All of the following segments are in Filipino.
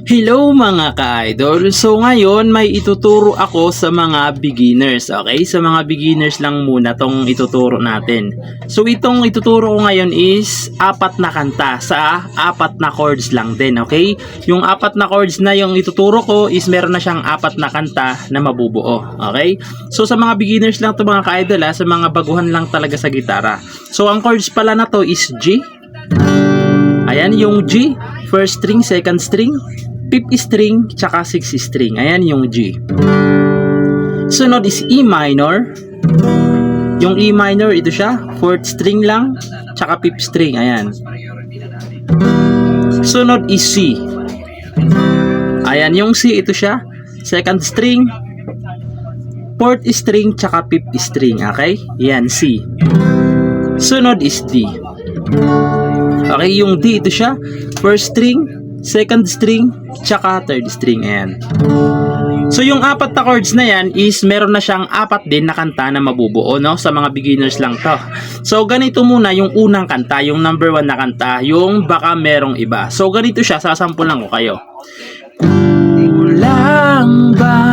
Hello mga ka-idol! So ngayon may ituturo ako sa mga beginners, okay? Sa mga beginners lang muna tong ituturo natin. So itong ituturo ko ngayon is apat na kanta sa apat na chords lang din, okay? Yung apat na chords na yung ituturo ko is meron na siyang apat na kanta na mabubuo, okay? So sa mga beginners lang to mga ka-idol, sa mga baguhan lang talaga sa gitara. So ang chords pala na to is G. Ayan yung G, first string, second string, fifth string, tsaka sixth string. Ayan yung G. Sunod is E minor. Yung E minor, ito siya, fourth string lang, tsaka fifth string. Ayan. Sunod is C. Ayan yung C, ito siya, second string, fourth string, tsaka fifth string. Okay? Ayan, C. Sunod is D. Okay, yung D, ito siya, first string, second string, tsaka third string. Ayan. So yung apat na chords na yan is meron na siyang apat din na kanta na mabubuo, no? Sa mga beginners lang to. So ganito muna yung unang kanta, yung number 1 na kanta, yung baka merong iba. So ganito siya, sasampulan ko kayo. Kulang ba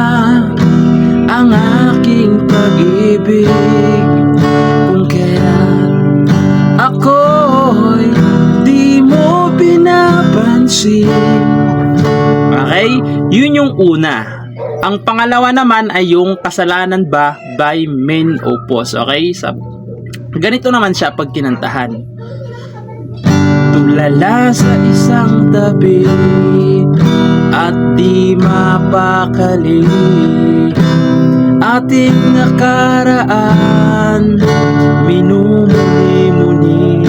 ang aking pag-ibig kung kaya ako'y di mo pinapansin? Okay? Yun yung una. Ang pangalawa naman ay yung kasalanan ba by main opus. Okay? Ganito naman siya pag kinantahan. Tulala sa isang tabi at di mapakali ating nakaraan, minumuni-muni.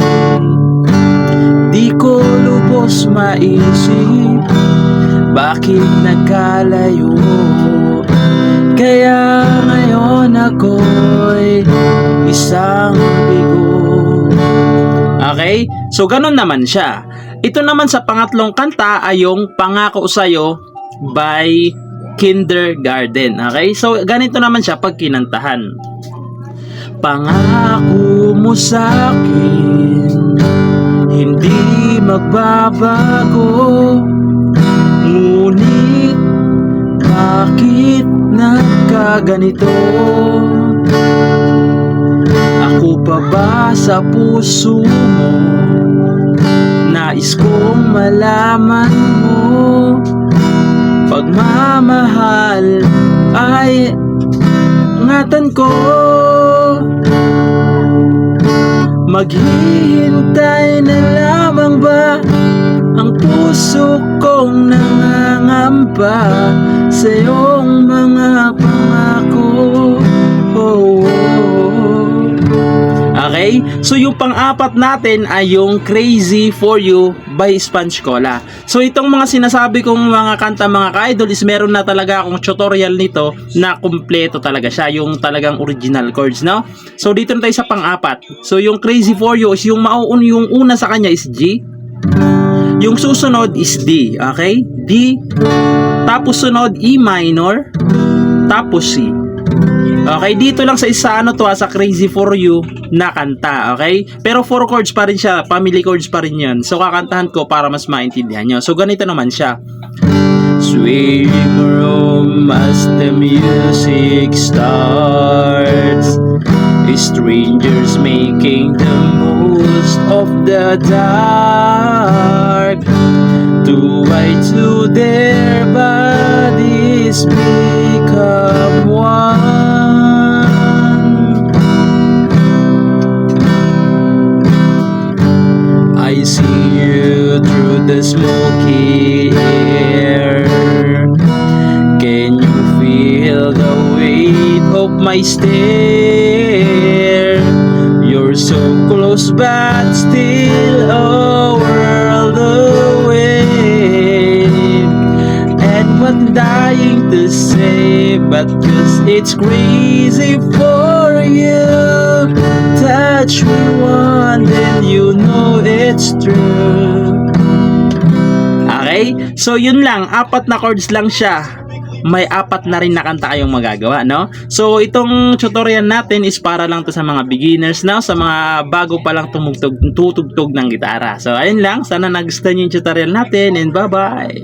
Di ko lubos maisip bakit nagkalayo, kaya ngayon ako'y isang bigo. Okay? So ganun naman siya. Ito naman sa pangatlong kanta ay yung Pangako Sa'yo by Kindergarten. Okay? So ganito naman siya pag kinantahan. Pangako mo sa'kin hindi magbabago, ngunit bakit nagkaganito? Ako pa ba sa puso mo? Nais kong malaman mo, pagmamahal ay ingatan ko. Maghihintay na lamang ba ang puso kong nangangamba sa iyong mga pangako? Oh, oh. Okay? So yung pang-apat natin ay yung Crazy For You by Sponge Cola. So itong mga sinasabi kong mga kanta mga ka-idol is meron na talaga akong tutorial nito na kumpleto talaga siya, yung talagang original chords, no? So dito na tayo sa pang-apat. So yung Crazy For You is yung yung una sa kanya is G. Yung susunod is D, okay? D, tapos sunod E minor, tapos C. Okay, dito lang sa isa sa Crazy For You na kanta, okay? Pero 4 chords pa rin siya, family chords pa rin yun. So kakantahan ko para mas maintindihan nyo. So ganito naman siya. Swing room as the music starts, strangers making the most of the dark, two eye to their bodies become one. I see you through the smoky air. Can you feel the weight of my stare? You're so close but still a world away. And what I'm dying to say, but cause it's crazy for you. Touch me once and you know it's true. Okay? So yun lang, apat na chords lang siya. May apat na rin na kanta kayong magagawa, no? So itong tutorial natin is para lang to sa mga beginners, no? Sa mga bago pa lang tutugtog ng gitara. So ayun lang, sana nagustuhan yung tutorial natin and bye-bye!